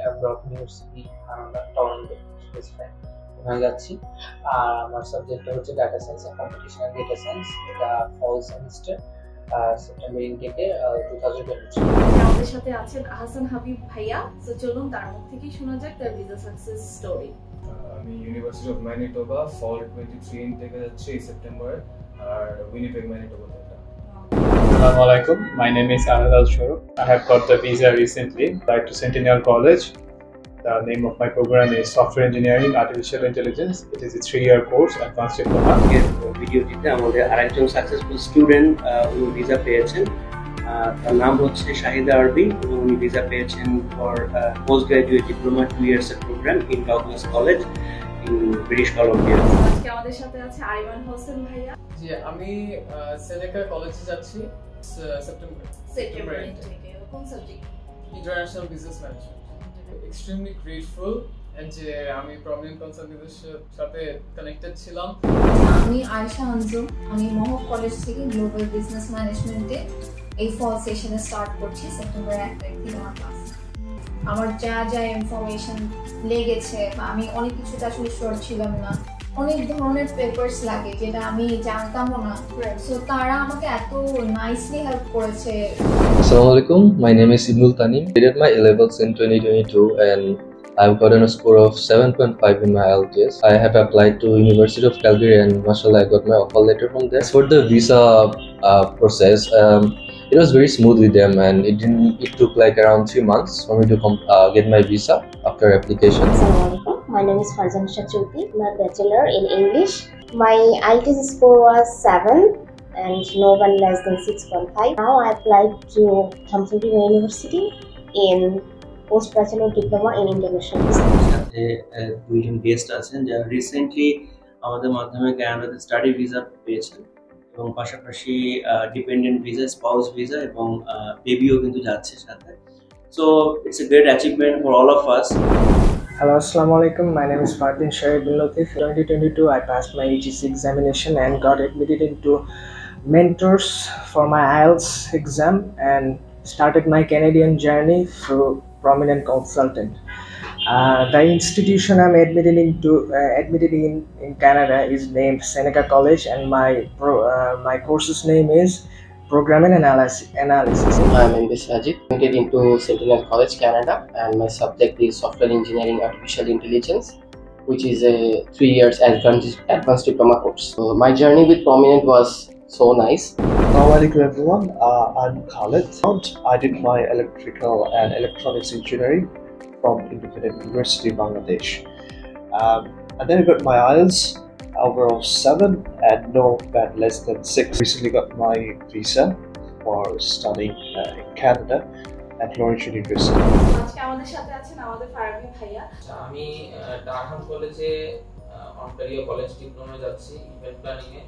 আমি Brock university Toronto specify ওখানে যাচ্ছি। আর আমার সাবজেক্টটা হচ্ছে data science and computational data science. এটা ফল সেমিস্টার সেপ্টেম্বর ইনটেকে 2023। আমাদের সাথে আছেন আহসান হাবিব ভাইয়া। তো চলুন তার মুখ থেকেই শোনা যাক তার ভিসা সাকসেস স্টোরি। আমি ইউনিভার্সিটি অফ ম্যানিটোবা ফল 23 ইনটেকে যাচ্ছি এই সেপ্টেম্বরে, আর Winnipeg Manitoba. Assalamu alaikum. My name is Anand Al-Shorouk. I have got the visa recently. Applied to Centennial College. The name of my program is Software Engineering Artificial Intelligence. It is a 3-year course, advanced diploma. ভিডিওটিতে আমাদের আরেকজন successful student উনি visa পেয়েছেন। তার নাম হচ্ছে শাহিদা আরবি এবং উনি ভিসা পেয়েছেন for post graduate diploma 2 years program in Douglas college in British Columbia. আজকে আমাদের সাথে আছে আরিমান হোসেন ভাইয়া। জি, আমি সেনেকা কলেজে যাচ্ছি সেপ্টেম্বর ইনটেকে। কোন subject? International business management. Extremely grateful যে আমি প্রমিনেন্ট কনসালটেন্টদের সাথে কানেক্টেড ছিলাম। আমি আয়েশা আনজুম, আমি মহক কলেজ থেকে গ্লোবাল বিজনেস ম্যানেজমেন্টে এই ফল সেশনে স্টার্ট করছি সেপ্টেম্বর 1 তারিখ থেকে আমার ক্লাস। আমার যা যা ইনফরমেশন লেগেছে বা আমি অনেক কিছুতে আসলে শিওর ছিলাম না, অনেক ধরনের পেপারস লাগে যেটা আমি জানতামও না, সো তারা আমাকে এত নাইসলি হেল্প করেছে। Assalamu alaikum. My name is Ibnul Tanim. I did my A-levels in 2022 and I've gotten a score of 7.5 in my IELTS. I have applied to University of Calgary and mashallah I got my offer letter from there. As for the visa process, it was very smooth with them and it took like around 3 months for me to get my visa after application. Assalamu alaikum. My name is Farzan Shachruti. I'm a bachelor in English. My IELTS score was 7 and no one less than 6.5. Now I applied to Shamsudin University in post-bachelor diploma in international business. সাথে দুইজন guest আছেন যারা recently আমাদের মাধ্যমে কানাডাতে study visa পেয়েছেন এবং পাশাপাশি ডিপেন্ডেন্ট ভিসা, স্পাউস ভিসা এবং বেবিও কিন্তু যাচ্ছে সাথে। So it's a great achievement for all of us. Hello, Assalamu alaikum. My name is Fardin Shahid bin Latif. In 2022, I passed my EGC examination and got admitted into Mentors for my IELTS exam and started my Canadian journey through Prominent Consultant. The institution I'm admitted in Canada is named Seneca College, and my course's name is Programming Analysis. I'm Embe Sajid, admitted into Centennial College, Canada, and my subject is Software Engineering Artificial Intelligence, which is a 3 years advanced diploma course. So my journey with Prominent was so nice. Assalamu alaikum everyone, I'm Khalid. I did my electrical and electronics engineering from Independent University, Bangladesh. And then I got my IELTS overall 7 and no bad less than 6. Recently got my visa for studying in Canada at Laurentian University. আজকে আমাদের সাথে আছেন আমাদের ফারাবি ভাইয়া। আমি Durham কলেজে Ontario college diploma যাচ্ছি event planning এ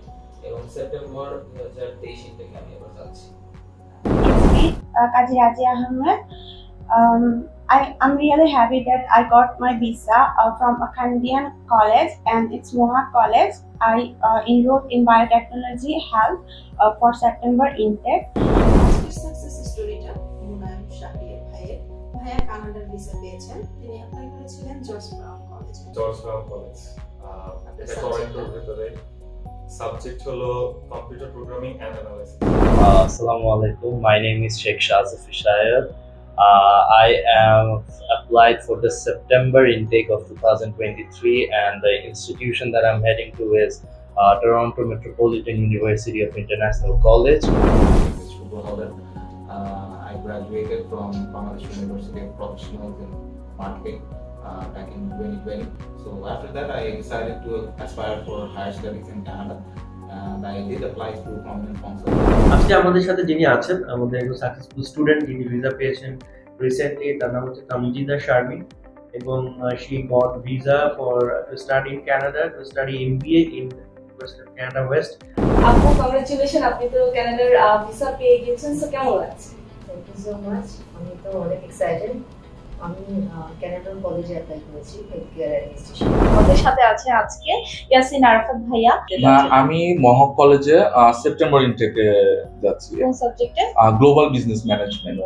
এবং সেপ্টেম্বর 2023 থেকে আমি এবার যাচ্ছি। Kaji Raji Ahmed. I'm really happy that I got my visa from a Canadian college, and it's Mohawk College. I enrolled in biotechnology health for September intake. Success স্টোরিটা মুনায়েম শাহরিয়ার ভাইয়া কানাডার visa পেয়েছেন। তিনি অ্যাপ্লাই করেছিলেন জর্জ ব্রাউন কলেজে। এটা টরন্টোর ভিতরে। Subject হলো computer programming and analysis. Assalamu alaikum. My name is Sheikh Shazif Shayed. I am applied for the September intake of 2023, and the institution that I'm heading to is Toronto Metropolitan University of International College. I graduated from Bangladesh University of Professionals in Marketing back in 2020. So after that, I decided to aspire for higher studies in Canada. And I did apply to Prominent Consultant. আজকে আমাদের সাথে যিনি আছেন আমাদের একজন successful student যিনি visa পেয়েছেন recently, তার নাম হচ্ছে তামজিদা শারমিন এবং she got visa for to study in Canada, to study MBA in University of Canada West. আপু কংগ্রাচুলেশন, আপনি তো কানাডার ভিসা পেয়ে গেছেন, সো কেমন লাগছে? Thank you so much. আমি তো অনেক এক্সাইটেড। আমি কানাডার কলেজে অ্যাপ্লাই করেছি হেলথ কেয়ার অ্যাডমিনিস্ট্রেশন। আমাদের সাথে আছে আজকে ইয়াসিন আরাফাত ভাইয়া। আমি মহক কলেজে সেপ্টেম্বর ইনটেকে যাচ্ছি। কোন সাবজেক্টে? Global business management.